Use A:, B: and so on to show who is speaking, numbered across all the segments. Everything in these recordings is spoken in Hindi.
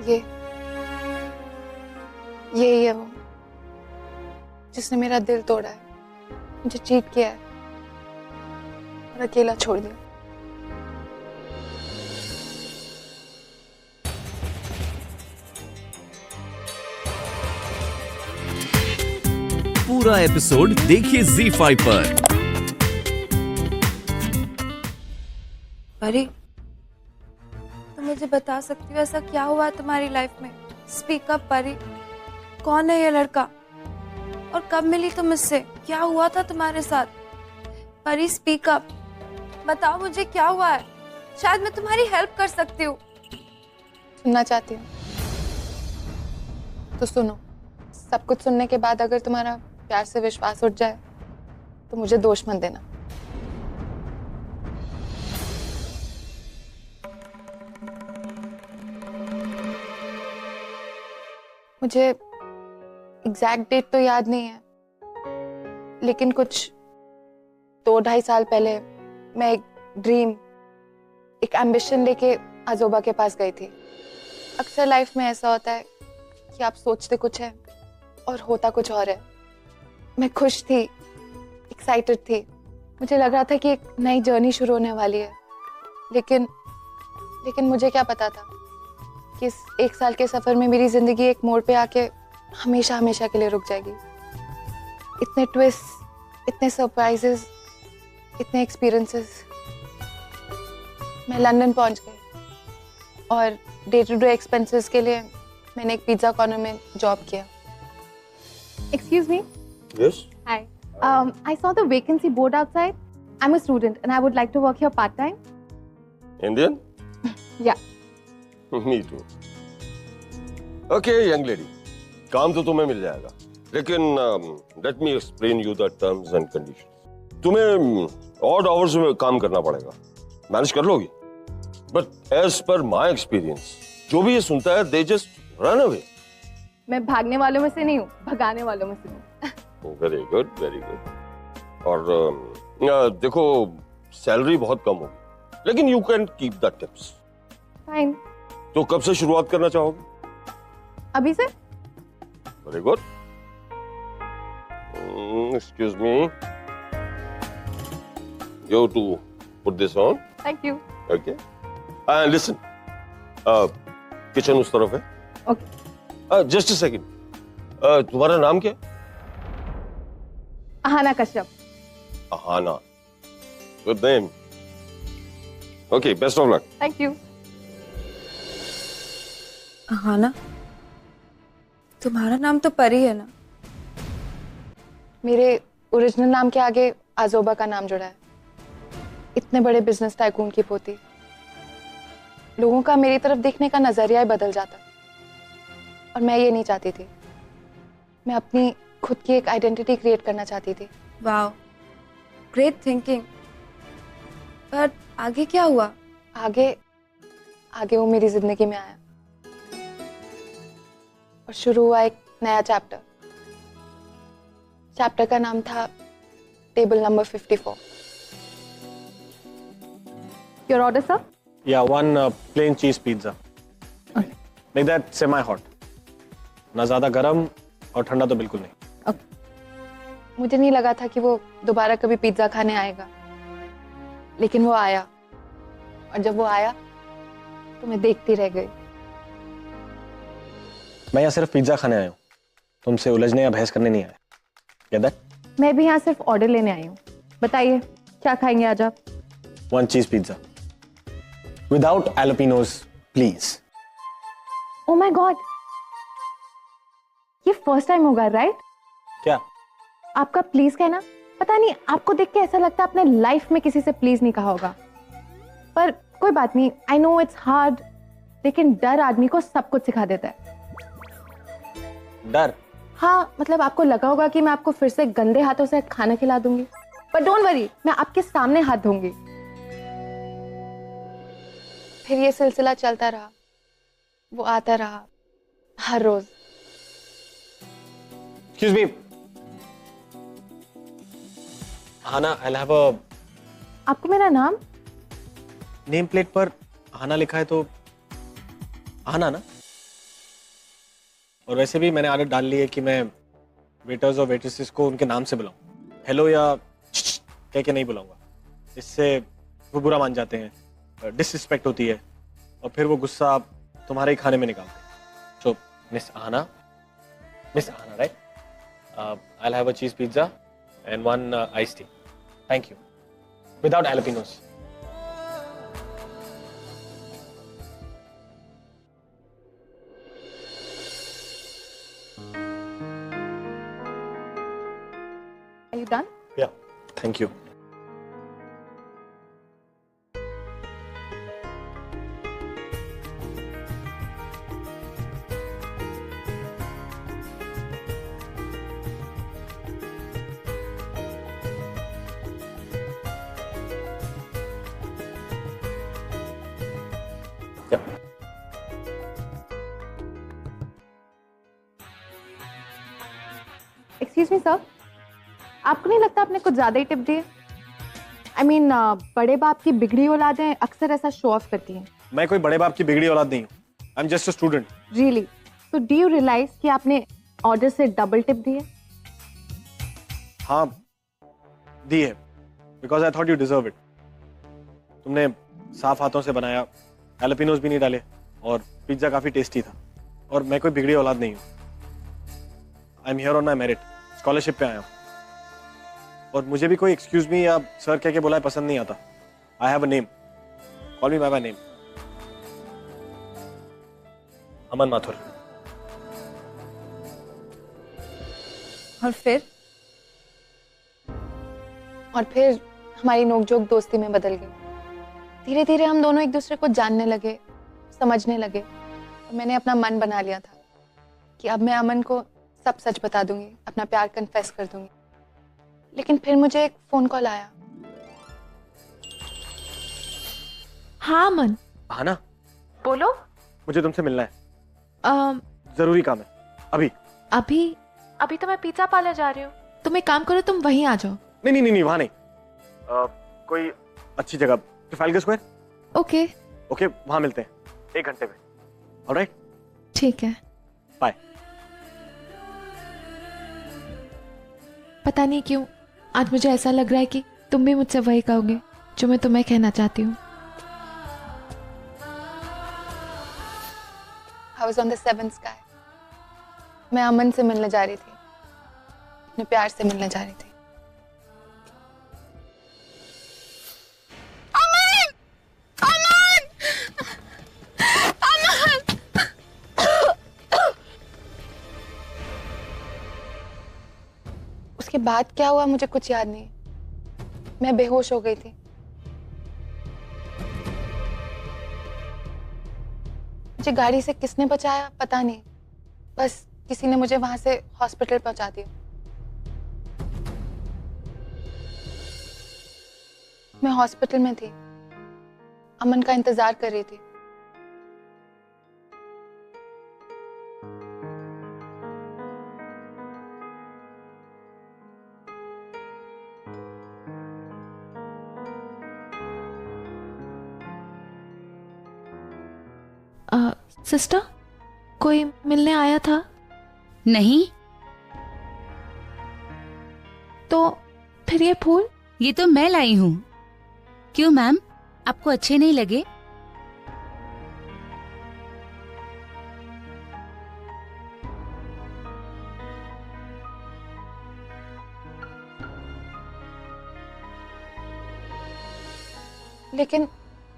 A: ये यही है वो जिसने मेरा दिल तोड़ा है, मुझे चीट किया है और अकेला छोड़ दिया।
B: पूरा एपिसोड देखिए ZEE5 पर।
C: परी, तुम मुझे बता सकती हो ऐसा क्या हुआ तुम्हारी लाइफ में? स्पीक अप परी, कौन है ये लड़का और कब मिली तुम इससे? क्या हुआ था तुम्हारे साथ? परी स्पीक अप, बताओ मुझे क्या हुआ है, शायद मैं तुम्हारी हेल्प कर सकती हूँ।
A: सुनना चाहती हूँ तो सुनो। सब कुछ सुनने के बाद अगर तुम्हारा प्यार से विश्वास उठ जाए तो मुझे दोष मत देना। मुझे एग्जैक्ट डेट तो याद नहीं है, लेकिन कुछ 2-2.5 साल पहले मैं एक ड्रीम, एक एम्बिशन लेके आजोबा के पास गई थी। अक्सर लाइफ में ऐसा होता है कि आप सोचते कुछ है और होता कुछ और है। मैं खुश थी, एक्साइटेड थी, मुझे लग रहा था कि एक नई जर्नी शुरू होने वाली है, लेकिन मुझे क्या पता था कि इस 1 साल के सफर में मेरी जिंदगी एक मोड़ पे आके हमेशा हमेशा के लिए रुक जाएगी। इतने ट्विस्ट, इतने सरप्राइजेस, इतने एक्सपीरियंसेस। मैं लंदन पहुंच गई और डे टू डे एक्सपेंसेस के लिए मैंने एक पिज्जा कॉर्नर में जॉब किया।
D: Excuse me.
E: Yes.
D: Hi. I saw the vacancy board outside. I'm a student and I would like to work here part time.
E: Indian?
D: Yeah.
E: Me too. Okay, young lady. काम तो तुम्हें मिल जाएगा, लेकिन let me explain you the terms and conditions. तुम्हें odd hours में काम करना पड़ेगा, मैनेज कर लोगी? But as per my experience, जो भी ये सुनता है, they just run away.
D: मैं भागने वालों में से नहीं हूँ, भगाने वालों में से हूँ।
E: Very good, very good. और देखो, सैलरी बहुत कम होगी, लेकिन you can keep the tips.
D: Fine.
E: तो कब से शुरुआत करना चाहोगे?
D: अभी से?
E: Very good. Excuse me, you to put this on.
D: Thank you.
E: Okay, listen, kitchen उस तरफ है।
D: ओके।
E: जस्ट अ सेकंड, तुम्हारा नाम क्या है?
D: Ahana Kashyap.
E: Ahana, good name. Okay, best of luck.
D: Thank you.
C: Ahana, तुम्हारा नाम तो परी है ना?
A: मेरे ओरिजिनल नाम के आगे आजोबा का नाम जुड़ा है। इतने बड़े बिजनेस टाइकून की पोती। लोगों का मेरी तरफ देखने का नजरिया ही बदल जाता और मैं ये नहीं चाहती थी। मैं अपनी खुद की एक आइडेंटिटी क्रिएट करना चाहती थी।
C: Wow, great thinking. पर आगे क्या हुआ?
A: आगे वो मेरी जिंदगी में आया और शुरू हुआ एक नया चैप्टर। चैप्टर का नाम था table number 54।
D: Your order sir?
F: Yeah, one plain cheese pizza.
D: Okay.
F: Make that semi-hot. ना ज्यादा गरम और ठंडा तो बिल्कुल नहीं।
A: मुझे नहीं लगा था कि वो दोबारा कभी पिज्जा खाने आएगा, लेकिन वो आया और जब वो आया तो मैं देखती रह गई।
F: मैं यहाँ सिर्फ पिज्जा खाने आया हूँ, तुमसे उलझने या बहस करने नहीं आया। Get that?
D: मैं भी यहाँ सिर्फ ऑर्डर लेने आई हूँ। बताइए क्या खाएंगे आज आप?
F: One cheese pizza. Without jalapenos, please.
D: Oh my God. ये फर्स्ट टाइम होगा, राइट?
F: क्या?
D: आपका प्लीज कहना, पता नहीं आपको देख के ऐसा लगता है आपने लाइफ में किसी से प्लीज नहीं कहा होगा। पर कोई बात नहीं, आई नो इट्स हार्ड, लेकिन डर आदमी को सब कुछ सिखा देता है।
F: डर?
D: हाँ, मतलब आपको लगा होगा कि मैं आपको फिर से गंदे हाथों से खाना खिला दूंगी, पर डोंट वरी, मैं आपके सामने हाथ धोऊंगी।
A: फिर ये सिलसिला चलता रहा, वो आता रहा हर रोज।
F: Excuse me. Hana, I'll have a
D: आपको मेरा नाम?
F: नेम प्लेट पर हाना लिखा है तो हाना ना? और वैसे भी मैंने आदत डाल ली है कि मैं वेटर्स और वेट्रेसेस को उनके नाम से बुलाऊं, हेलो या कह के नहीं बुलाऊंगा। इससे वो बुरा मान जाते हैं, डिसरिस्पेक्ट होती है और फिर वो गुस्सा तुम्हारे ही खाने में निकालते हैं। सो मिस आना, right? I'll have a cheese pizza and one iced tea. Thank you. Without jalapenos.
D: Are you done?
F: Yeah. Thank you. Yeah.
D: Excuse me sir, आपको नहीं लगता आपने कुछ ज्यादा ही टिप दिए? I mean, बड़े बाप की बिगड़ी औलादें अक्सर ऐसा शो ऑफ करती हैं।
F: मैं कोई बड़े बाप की बिगड़ी औलाद नहीं हूँ। I am just a student.
D: Really? तो डू यू रियलाइज कि आपने ऑर्डर से डबल टिप दी है?
F: हाँ दी है, because I thought you deserve it. तुमने साफ हाथों से बनाया, जैलापेनोस भी नहीं डाले और पिज्जा काफी टेस्टी था। और मैं कोई बिगड़ी औलाद नहीं हूँ। I am here on my merit, scholarship पे आया हूँ। और मुझे भी कोई एक्सक्यूज मी या सर कह के बुलाए पसंद नहीं आता। I have a name, call me by my name, Aman Mathur.
C: और फिर
A: हमारी नोकझोंक दोस्ती में बदल गई। धीरे धीरे हम दोनों एक दूसरे को जानने लगे, समझने लगे। और मैंने अपना मन बना लिया था कि अब मैं अमन को सब सच बता दूंगी, अपना प्यार कन्फेस कर दूंगी। लेकिन फिर मुझे एक फोन कॉल आया।
D: हाँ अमन,
F: हाँ ना,
D: बोलो।
F: मुझे तुमसे मिलना है, जरूरी काम है।
D: अभी तो मैं पिज्जा पार्लर जा रही हूँ। तुम एक काम करो, तुम वहीं आ जाओ।
F: नहीं, वहां नहीं। कोई अच्छी जगह, ट्रफाल्गर स्क्वायर। ओके, वहां मिलते हैं 1 घंटे में। ऑलराइट,
D: ठीक है,
F: बाय।
D: पता नहीं क्यों आज मुझे ऐसा लग रहा है कि तुम भी मुझसे वही कहोगे जो मैं तुम्हें कहना चाहती हूँ।
A: I was on the 7th sky. मैं अमन से मिलने जा रही थी, अपने प्यार से मिलने जा रही थी। उसके बाद क्या हुआ मुझे कुछ याद नहीं। मैं बेहोश हो गई थी। मुझे गाड़ी से किसने बचाया पता नहीं, बस किसी ने मुझे वहां से हॉस्पिटल पहुंचा दिया। मैं हॉस्पिटल में थी, अमन का इंतजार कर रही थी।
D: सिस्टर, कोई मिलने आया था?
G: नहीं।
D: तो फिर ये फूल?
G: ये तो मैं लाई हूँ। क्यों मैम, आपको अच्छे नहीं लगे?
A: लेकिन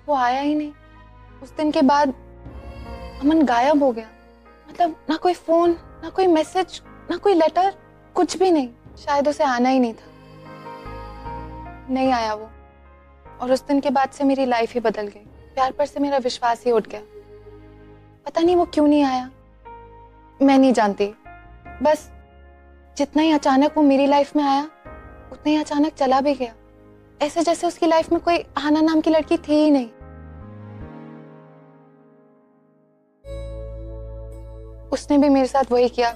A: वो आया ही नहीं। उस दिन के बाद अमन गायब हो गया। मतलब ना कोई फोन, ना कोई मैसेज, ना कोई लेटर, कुछ भी नहीं। शायद उसे आना ही नहीं था। नहीं आया वो। और उस दिन के बाद से मेरी लाइफ ही बदल गई। प्यार पर से मेरा विश्वास ही उठ गया। पता नहीं वो क्यों नहीं आया, मैं नहीं जानती। बस जितना ही अचानक वो मेरी लाइफ में आया, उतना ही अचानक चला भी गया। ऐसे जैसे उसकी लाइफ में कोई आना नाम की लड़की थी ही नहीं। उसने भी मेरे साथ वही किया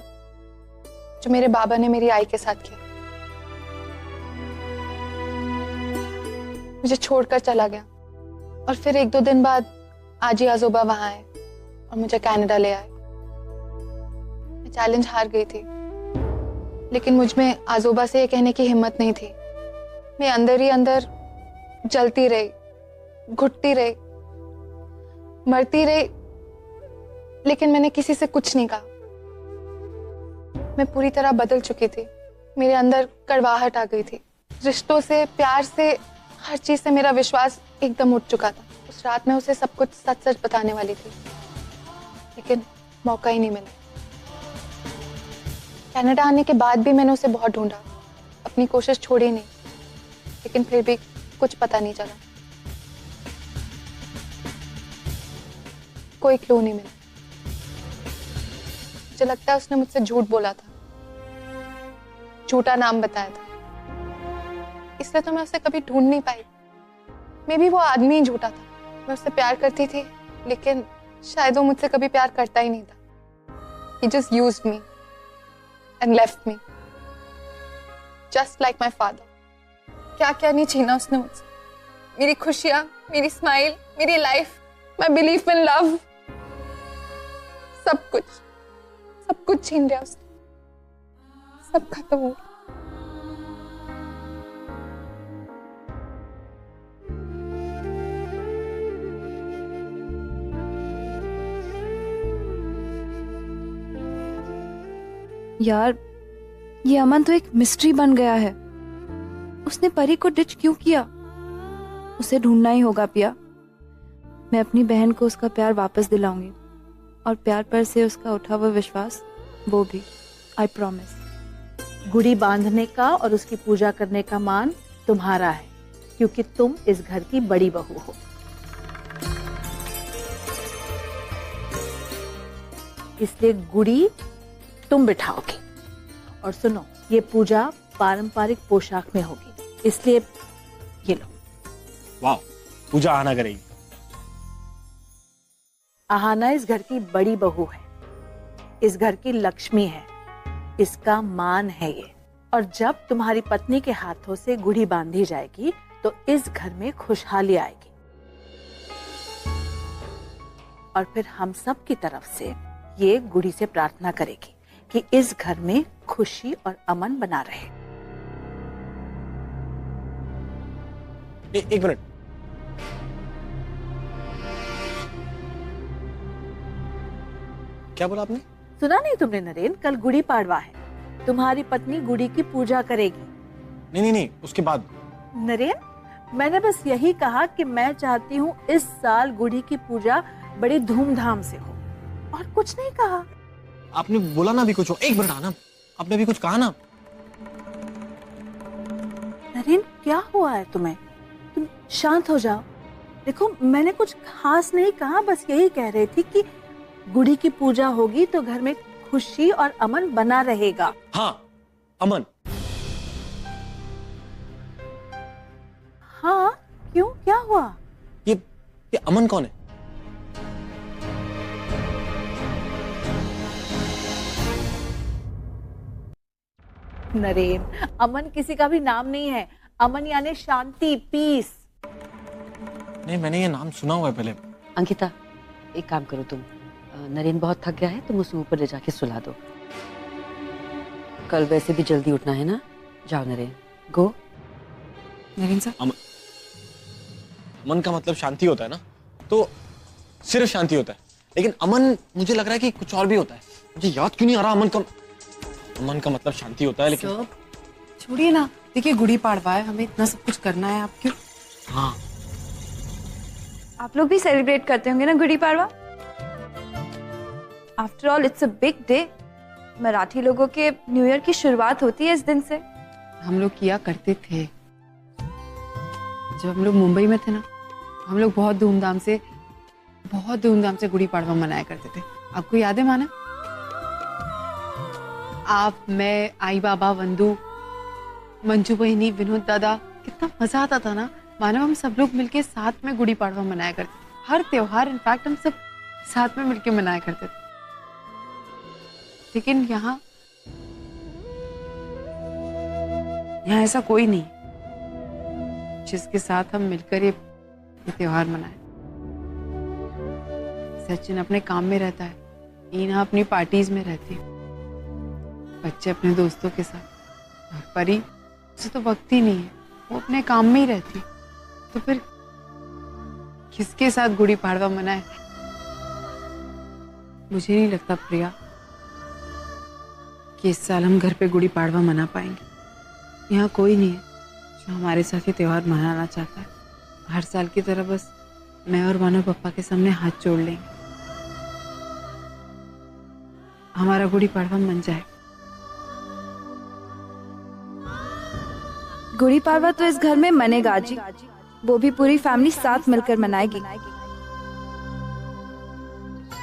A: जो मेरे बाबा ने मेरी आई के साथ किया। मुझे छोड़कर चला गया। और फिर 1-2 दिन बाद आजी आजोबा वहां आए और मुझे कनाडा ले आए। मैं चैलेंज हार गई थी, लेकिन मुझ में आजोबा से ये कहने की हिम्मत नहीं थी। मैं अंदर ही अंदर जलती रही, घुटती रही, मरती रही, लेकिन मैंने किसी से कुछ नहीं कहा। मैं पूरी तरह बदल चुकी थी, मेरे अंदर कड़वाहट आ गई थी। रिश्तों से, प्यार से, हर चीज से मेरा विश्वास एकदम उठ चुका था। उस रात में उसे सब कुछ सच सच बताने वाली थी, लेकिन मौका ही नहीं मिला। कनाडा आने के बाद भी मैंने उसे बहुत ढूंढा, अपनी कोशिश छोड़ी नहीं, लेकिन फिर भी कुछ पता नहीं चला, कोई क्लू नहीं मिला। मुझे लगता है उसने मुझसे झूठ बोला था, झूठा नाम बताया था, इसलिए तो मैं उसे कभी ढूंढ नहीं पाई। मे बी वो आदमी ही झूठा था। मैं उससे प्यार करती थी, लेकिन शायद वो मुझसे कभी प्यार करता ही नहीं था। He just used me and left me, just like my father. क्या क्या नहीं छीना उसने मुझसे, मेरी खुशियां, मेरी स्माइल, मेरी life, my belief in love, सब कुछ छीन लिया उसने, सब खत्म हो गया।
C: यार, ये अमन तो एक मिस्ट्री बन गया है। उसने परी को डिच क्यों किया? उसे ढूंढना ही होगा पिया। मैं अपनी बहन को उसका प्यार वापस दिलाऊंगी, और प्यार पर से उसका उठा हुआ विश्वास, वो भी, आई प्रॉमिस।
H: गुड़ी बांधने का और उसकी पूजा करने का मान तुम्हारा है, क्योंकि तुम इस घर की बड़ी बहू हो। इसलिए गुड़ी तुम बिठाओगी। और सुनो, ये पूजा पारंपरिक पोशाक में होगी, इसलिए ये लो।
F: वाह, पूजा आना करेगी।
H: आहाना इस घर की बड़ी बहू है, इस घर की लक्ष्मी है, इसका मान है ये। और जब तुम्हारी पत्नी के हाथों से गुड़ी बांधी जाएगी तो इस घर में खुशहाली आएगी, और फिर हम सब की तरफ से ये गुड़ी से प्रार्थना करेगी कि इस घर में खुशी और अमन बना रहे।
F: एक मिनट, क्या बोला आपने?
H: सुना नहीं तुमने नरेन? कल गुड़ी पाड़वा है, तुम्हारी पत्नी गुड़ी की पूजा करेगी।
F: नहीं, उसके बाद।
H: नरेन, मैंने बस यही कहा कि मैं चाहती हूँ इस साल गुड़ी की पूजा बड़ी धूमधाम से हो, और कुछ नहीं कहा।
F: आपने बोला ना अभी कुछ हो। एक मिनट आना, आपने अभी कुछ कहा ना।
H: नरेन, क्या हुआ है तुम्हें? तुम शांत हो जाओ। देखो, मैंने कुछ खास नहीं कहा, बस यही कह रही थी कि गुड़ी की पूजा होगी तो घर में खुशी और अमन बना रहेगा।
F: हाँ, अमन।
H: हाँ, क्यों, क्या हुआ?
F: ये अमन कौन है?
H: नरेन, अमन किसी का भी नाम नहीं है। अमन यानी शांति, पीस।
F: नहीं, मैंने ये नाम सुना हुआ है पहले।
I: अंकिता, एक काम करो तुम, नरेन बहुत थक गया है, तुम उसे ऊपर ले जाके सुला दो। कल वैसे भी जल्दी उठना है ना। जाओ नरेन, गो।
J: नरेन साहब,
F: अमन का मतलब शांति होता है ना, तो सिर्फ शांति होता है, लेकिन अमन मुझे लग रहा है कि कुछ और भी होता है। मुझे याद क्यों नहीं आ रहा। अमन का मतलब शांति होता है, लेकिन
J: छोड़िए ना। देखिए, गुड़ी पाड़वा है, हमें इतना सब कुछ करना है। आप क्यों?
F: हाँ,
C: आप लोग भी सेलिब्रेट करते होंगे ना Gudi Padwa? After all it's a big day. Marathi लोगों के न्यू ईयर की शुरुआत होती है इस दिन से।
J: हम लोग किया करते थे जब हम लोग मुंबई में थे ना। हम लोग बहुत धूमधाम से गुड़ी पाड़वा मनाया करते थे। आपको याद है माना? आप, मैं, आई बाबा, वंदू, मंजू बहिनी, विनोद दादा, कितना मजा आता था ना। मानो हम सब लोग मिलके साथ में गुड़ी पाड़वा मनाया करते थे। हर त्योहार इनफैक्ट हम सब साथ में मिलके मनाया करते थे। लेकिन यहाँ ऐसा कोई नहीं जिसके साथ हम मिलकर ये त्योहार मनाएं। सचिन अपने काम में रहता है, ईना अपनी पार्टीज में रहती है। बच्चे अपने दोस्तों के साथ, और परी उसे तो वक्त ही नहीं है, वो अपने काम में ही रहती। तो फिर किसके साथ गुड़ी पाड़वा मनाए? मुझे नहीं लगता प्रिया कि इस साल हम घर पे गुड़ी पाड़वा मना पाएंगे। यहाँ कोई नहीं है जो हमारे साथ ये त्योहार मनाना चाहता है। हर साल की तरह बस मैं और मानव पापा के सामने हाथ जोड़ लेंगे, हमारा गुड़ी पाड़वा मन जाए।
C: गुड़ी पाड़वा तो इस घर में मनेगा जी, वो भी पूरी फैमिली साथ मिलकर मनाएगी।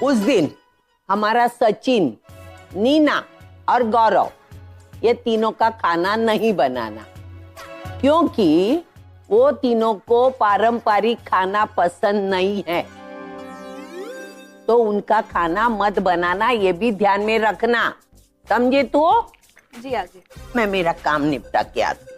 K: उस दिन हमारा सचिन, नीना और गौरव ये तीनों का खाना नहीं बनाना, क्योंकि वो तीनों को पारंपरिक खाना पसंद नहीं है। तो उनका खाना मत बनाना, ये भी ध्यान में रखना, समझे तू?
C: जी आजी।
K: मैं मेरा काम निपटा के आती।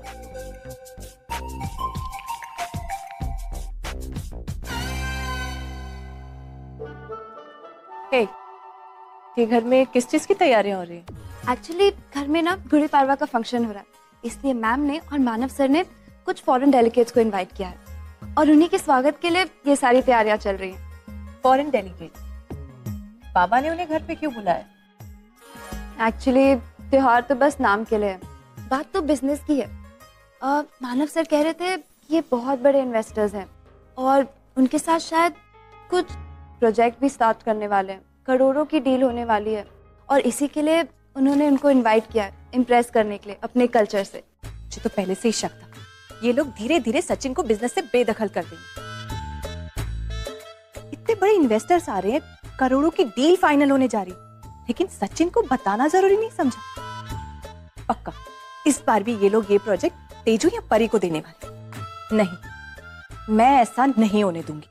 H: ये घर में किस चीज की तैयारियां हो रही हैं?
C: एक्चुअली घर में ना गुड़ी पाड़वा का फंक्शन हो रहा है, इसलिए मैम ने और मानव सर ने कुछ फॉरेन डेलीगेट्स को इनवाइट किया है और उन्हीं के स्वागत के लिए ये सारी तैयारियां चल रही हैं।
H: Foreign delegate? बाबा ने उन्हें घर पे क्यों बुलाया?
C: एक्चुअली त्योहार तो बस नाम के लिए है, बात तो बिजनेस की है। मानव सर कह रहे थे ये बहुत बड़े इन्वेस्टर्स हैं और उनके साथ शायद कुछ प्रोजेक्ट भी स्टार्ट करने वाले हैं, करोड़ों की डील होने वाली है और इसी के लिए उन्होंने उनको इनवाइट किया है, इम्प्रेस करने के लिए अपने कल्चर से।
H: मुझे तो पहले से ही शक था, ये लोग धीरे धीरे सचिन को बिजनेस से बेदखल कर देंगे। इतने बड़े इन्वेस्टर्स आ रहे हैं, करोड़ों की डील फाइनल होने जा रही, लेकिन सचिन को बताना जरूरी नहीं समझा। पक्का इस बार भी ये लोग ये प्रोजेक्ट तेजू या परी को देने वाले। नहीं, मैं ऐसा नहीं होने दूंगी।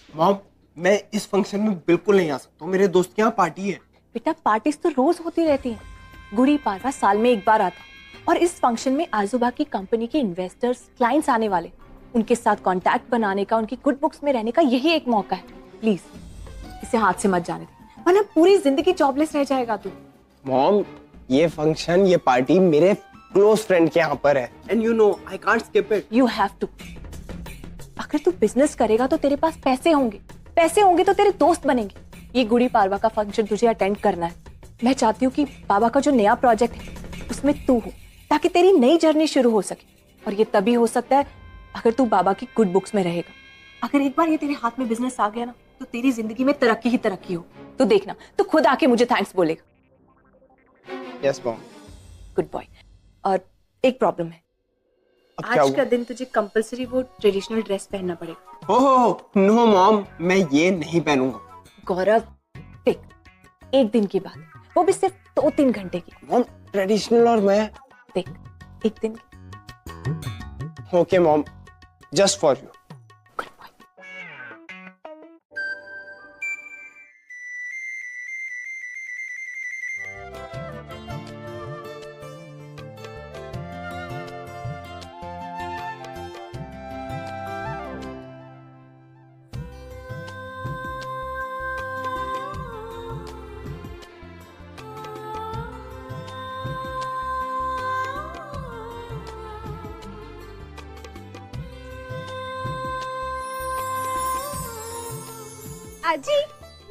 L: मॉम, मैं इस फंक्शन में बिल्कुल नहीं आ सकता, मेरे दोस्त के यहाँ पार्टी है।
H: बेटा पार्टीज तो रोज होती रहती हैं, गुड़ी पाड़वा साल में एक बार आता है और इस फंक्शन में आजूबा की कंपनी के इन्वेस्टर्स, क्लाइंट्स आने वाले, उनके साथ कांटेक्ट बनाने का, उनकी गुड बुक्स में रहने का यही एक मौका है। प्लीज इसे हाथ से मत जाने दे, वरना पूरी जिंदगी जॉबलेस रह जाएगा तू।
L: मॉम, ये फंक्शन, ये पार्टी मेरे क्लोज फ्रेंड के यहाँ पर है, and you know I can't skip it.
H: You have to. अगर तू बिजनेस करेगा तो तेरे पास पैसे होंगे, पैसे होंगे तो तेरे दोस्त बनेंगे। ये गुड़ी पाड़वा का फंक्शन तुझे अटेंड करना है। मैं चाहती हूँ कि बाबा का जो नया प्रोजेक्ट है उसमें तू हो, ताकि तेरी नई जर्नी शुरू हो सके। और ये तभी हो सकता है अगर तू बाबा की गुड बुक्स में रहेगा। अगर एक बार ये तेरे हाथ में बिजनेस आ गया ना, तो तेरी जिंदगी में तरक्की ही तरक्की हो। तो देखना, तो खुद आके मुझे थैंक्स बोलेगा।
L: Yes mom.
H: Good boy. और एक प्रॉब्लम है, आज का दिन तुझे कंपलसरी वो ट्रेडिशनल ड्रेस पहनना पड़ेगा।
L: ओह नो मॉम, मैं ये नहीं पहनूंगा।
H: गौरव देख, एक दिन की बात, वो भी सिर्फ 2-3 घंटे की।
L: मॉम, ट्रेडिशनल और मैं
H: देख, एक दिन की।
L: Okay mom, just for you.
H: Good boy.
C: आजी,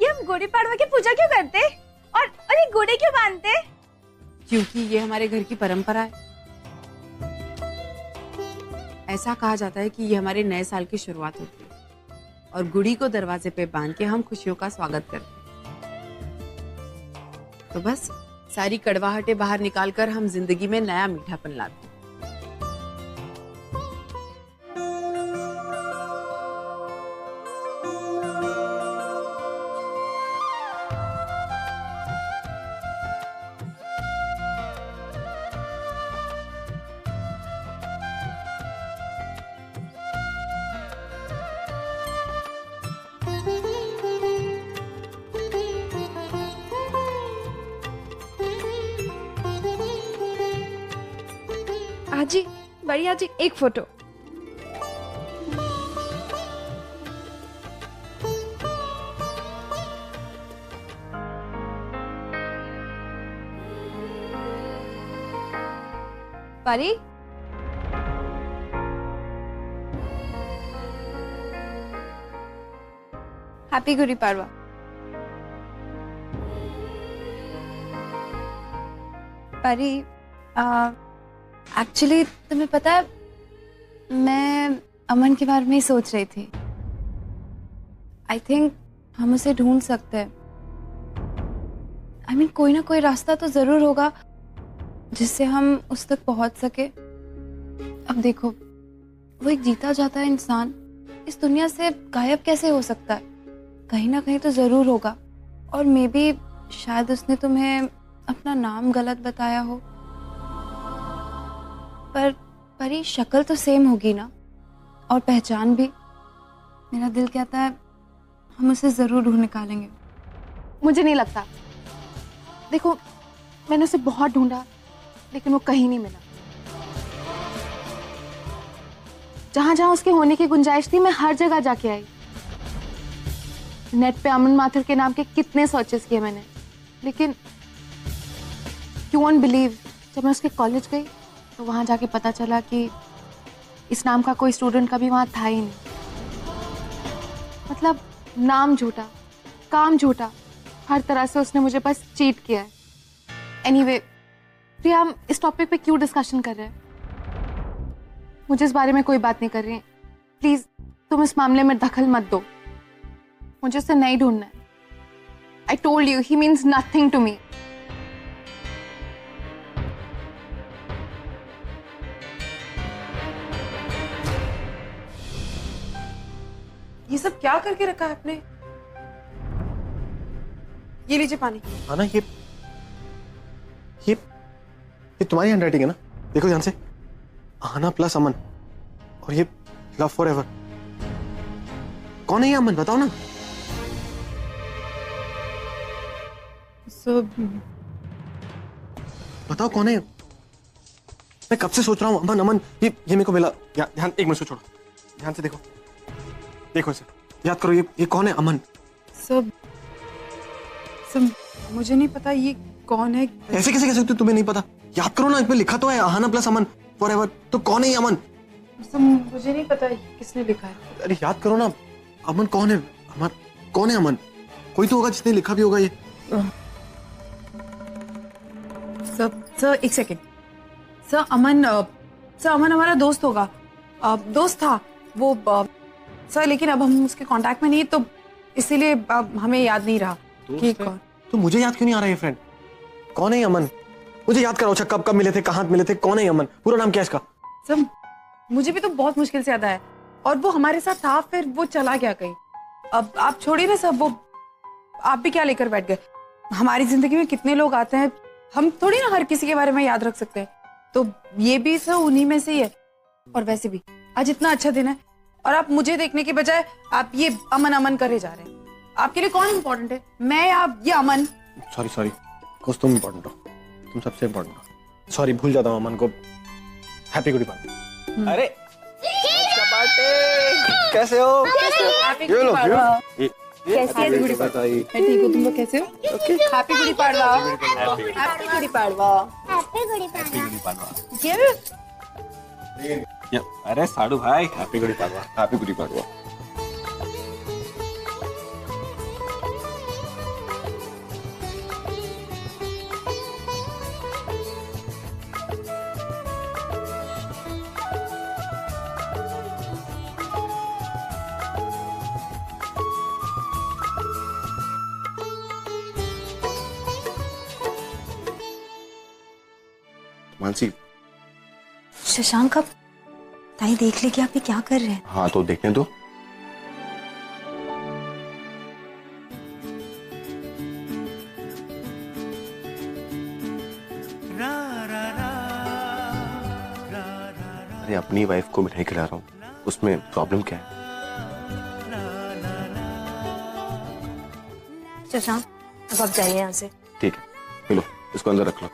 C: ये हम गुड़ी पाड़वा की पूजा क्यों करते और ये गुड़ी क्यों बांधते?
J: क्योंकि ये हमारे घर की परंपरा है। ऐसा कहा जाता है कि ये हमारे नए साल की शुरुआत होती है और गुड़ी को दरवाजे पे बांध के हम खुशियों का स्वागत करते हैं। तो बस सारी कड़वाहटें बाहर निकालकर हम जिंदगी में नया मीठापन लाते हैं।
C: आजी, बड़ी आजी, एक फोटो। परी, हैप्पी गुड़ी पाड़वा। परी, एक्चुअली तुम्हें पता है, मैं अमन के बारे में ही सोच रही थी। आई थिंक हम उसे ढूंढ सकते हैं। आई मीन कोई ना कोई रास्ता तो जरूर होगा जिससे हम उस तक पहुंच सके। अब देखो, वो एक जीता जाता है इंसान इस दुनिया से गायब कैसे हो सकता है? कहीं ना कहीं तो जरूर होगा। और मे बी शायद उसने तुम्हें अपना नाम गलत बताया हो, पर परी शक्ल तो सेम होगी ना, और पहचान भी। मेरा दिल कहता है हम उसे जरूर ढूंढ निकालेंगे।
A: मुझे नहीं लगता। देखो, मैंने उसे बहुत ढूंढा लेकिन वो कहीं नहीं मिला। जहां जहां उसके होने की गुंजाइश थी मैं हर जगह जाके आई। नेट पे अमन माथुर के नाम के कितने सर्चेस किए मैंने, लेकिन यू वोंट बिलीव, जब मैं उसके कॉलेज गई तो वहां जाके पता चला कि इस नाम का कोई स्टूडेंट कभी वहां था ही नहीं। मतलब नाम झूठा, काम झूठा, हर तरह से उसने मुझे बस चीट किया है। एनीवे, प्रिया, हम इस टॉपिक पे क्यों डिस्कशन कर रहे हैं? मुझे इस बारे में कोई बात नहीं कर रही। प्लीज तुम इस मामले में दखल मत दो। मुझे उसे नहीं ढूंढना है। I told you, he means nothing to me.
J: ये सब क्या करके रखा है आपने? ये लीजिए पानी।
F: हाँ ना, ये तुम्हारी हैंडराइटिंग है ना? देखो ध्यान से, आना प्लस अमन, और ये लव फॉर एवर। कौन है ये अमन, बताओ ना। बताओ कौन है? मैं कब से सोच रहा हूँ अमन अमन। ये मेरे को मिला। ध्यान, एक मिनट से छोड़ो, ध्यान से देखो, देखो इसे, याद करो, ये कौन है अमन?
J: सब मुझे नहीं पता ये कौन है।
F: ऐसे कैसे कह सकते हो तुम्हें नहीं पता? याद करो ना, इसमें लिखा तो है आहाना प्लस अमन फॉरएवर। तो कौन है ये अमन?
J: मुझे नहीं पता किसने लिखा है।
F: अरे याद करो ना, अमन कौन है? कौन है अमन? कोई तो होगा जिसने लिखा भी होगा ये।
J: सर एक सेकेंड। सर अमन हमारा दोस्त होगा, दोस्त था वो सर, लेकिन अब हम उसके कांटेक्ट में नहीं, तो इसीलिए हमें याद नहीं रहा कि कौन।
F: तो मुझे याद क्यों नहीं आ रहा है फ्रेंड? कौन है अमन? मुझे याद कराओ। अच्छा, कब मिले थे, कहाँ मिले थे, कौन है अमन? पूरा नाम क्या है इसका?
J: सर मुझे भी तो बहुत मुश्किल से याद आया, और वो हमारे साथ था, फिर वो चला गया कहीं। अब आप छोड़िए ना सब, वो आप भी क्या लेकर बैठ गए? हमारी जिंदगी में कितने लोग आते हैं, हम थोड़ी ना हर किसी के बारे में याद रख सकते हैं। तो ये भी सब उन्हीं में से ही है। और वैसे भी आज इतना अच्छा दिन है, और आप मुझे देखने के बजाय आप ये अमन अमन करे जा रहे हैं। आपके लिए कौन इम्पोर्टेंट है, मैं या ये अमन?
F: सॉरी, कुछ तुम इम्पोर्टेंट हो, तुम सबसे इम्पोर्टेंट हो। सॉरी, भूल जाता हूँ अमन को। हैप्पी गुड़ी पाड़वा।
L: अरे कैसे हो?
J: हैप्पी गुड़ी पाड़वा। कैसी गुड़ी पाड़वा? मैं ठीक हूँ, तुम लोग कैसे हो? Happy Gudi Padwa. Happy Gudi Padwa.
L: Happy Gudi Padwa. अरे साडू भाई, हैप्पी गुड़ी पाड़वा। हैप्पी गुड़ी पाड़वा।
F: मानसी,
C: शशांक, अब ताई देख ले कि आप ये क्या कर रहे हैं।
F: हाँ तो देखने दो। अरे अपनी वाइफ को मिठाई खिला रहा हूँ, उसमें प्रॉब्लम क्या है?
C: शशांक, अब आप जाइए यहाँ से।
F: ठीक है, मिलो, इसको अंदर रख लो।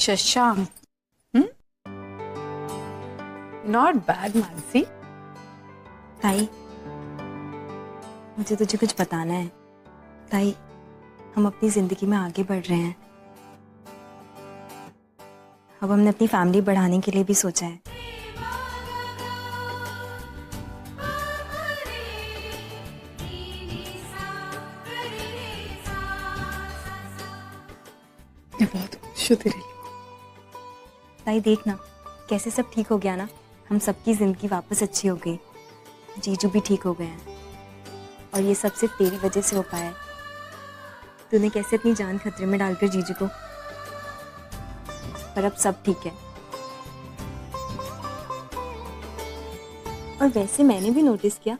J: शशांक।
C: Not bad Mansi.
M: ताई, मुझे तुझे कुछ बताना है। ताई, हम अपनी जिंदगी में आगे बढ़ रहे हैं। अब हमने अपनी फैमिली बढ़ाने के लिए भी सोचा है।
J: मैं बहुत खुश हूँ तेरे लिए।
M: ताई देखना कैसे सब ठीक हो गया ना। हम सबकी जिंदगी वापस अच्छी हो गई। जीजू भी ठीक हो गए हैं और ये सब सिर्फ तेरी वजह से हो पाया है। तूने कैसे अपनी जान खतरे में डालकर जीजू को, पर अब सब ठीक है। और वैसे मैंने भी नोटिस किया,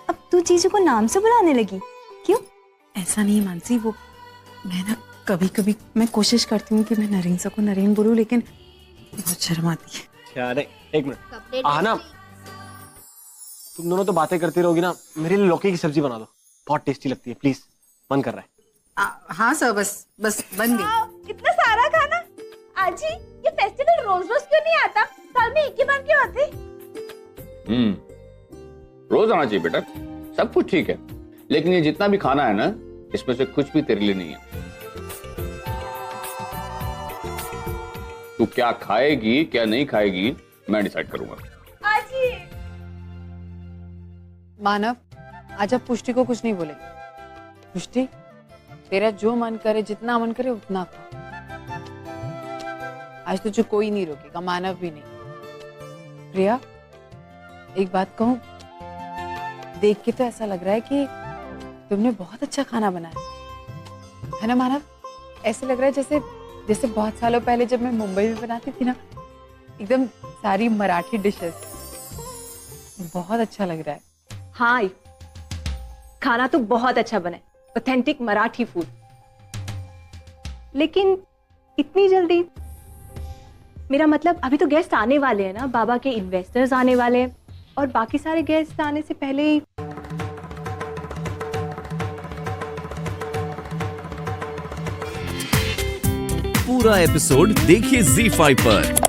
M: अब तू जीजू को नाम से बुलाने लगी। क्यों?
J: ऐसा नहीं मानसी, वो मैं ना कभी कभी मैं कोशिश करती हूँ कि मैं नरेन सर को नरेन बोलूँ, लेकिन बहुत शर्म आती है।
F: यार एक मिनट आना, तुम दोनों तो बातें करती रहोगी ना। मेरे लिए लौकी की सब्जी बना दो, बहुत टेस्टी लगती है, प्लीज। मन कर रहा है।
J: हाँ सर, बस बन गई।
C: इतना सारा खाना आजी, ये फेस्टिवल रोज रोज क्यों नहीं आता? साल में एक ही बार क्यों आते?
N: रोज आना चाहिए बेटा, सब कुछ ठीक है, लेकिन ये जितना भी खाना है ना, इसमें से कुछ भी तेरे लिए नहीं है। तू क्या खाएगी क्या नहीं खाएगी मैं डिसाइड करूंगा।
C: आजी,
J: मानव, आज आप पुष्टि को कुछ नहीं बोलेंगे। पुष्टि, तेरा जो मन करे, जितना मन करे उतना खा। आज तुझे कोई नहीं रोकेगा, मानव भी नहीं। प्रिया, एक बात कहूं, देख के तो ऐसा लग रहा है कि तुमने बहुत अच्छा खाना बनाया है ना मानव? ऐसे लग रहा है जैसे जैसे बहुत सालों पहले जब मैं मुंबई में बनाती थी ना, एकदम सारी मराठी डिशेस। बहुत अच्छा लग रहा है।
O: हाँ, खाना तो बहुत अच्छा बना है, ऑथेंटिक मराठी फूड। लेकिन इतनी जल्दी? मेरा मतलब अभी तो गेस्ट आने वाले हैं ना, बाबा के इन्वेस्टर्स आने वाले हैं, और बाकी सारे गेस्ट आने से पहले ही।
B: पूरा एपिसोड देखिए ZEE5 पर।